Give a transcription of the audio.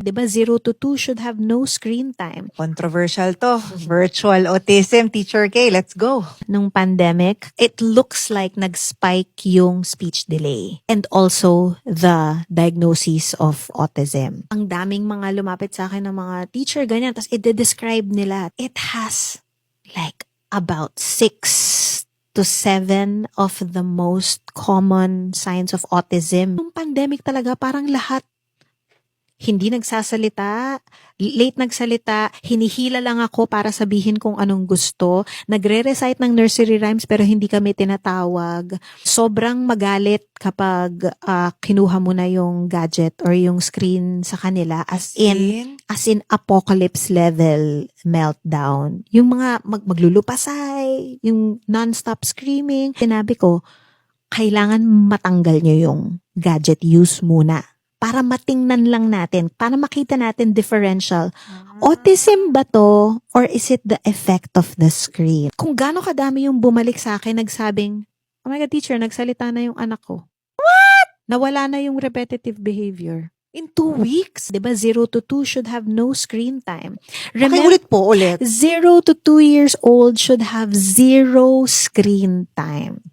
'Di ba 0 to 2 should have no screen time. Controversial to. Virtual autism. Teacher K, let's go. Nung pandemic, it looks like nag-spike yung speech delay and also the diagnosis of autism. Ang daming mga lumapit sa akin ng mga teacher, ganyan, tapos i-describe nila. It has like about 6 to 7 of the most common signs of autism. Nung pandemic talaga, parang lahat hindi nagsasalita, late nagsalita, hinihila lang ako para sabihin kung anong gusto, nagre-recite ng nursery rhymes pero hindi kami tinatawag. Sobrang magalit kapag kinuha mo na yung gadget or yung screen sa kanila as in apocalypse level meltdown. Yung mga maglulupasay, yung non-stop screaming. Sinabi ko, kailangan matanggal nyo yung gadget use muna para matingnan lang natin, para makita natin differential. Autism ba to or is it the effect of the screen? Kung gaano kadami yung bumalik sa akin, nagsabing, oh my God, teacher, nagsalita na yung anak ko. What? Nawala na yung repetitive behavior. In 2 weeks, 'di ba 0 to 2 should have no screen time. Ulit po, ulit. 0 to 2 years old should have 0 screen time.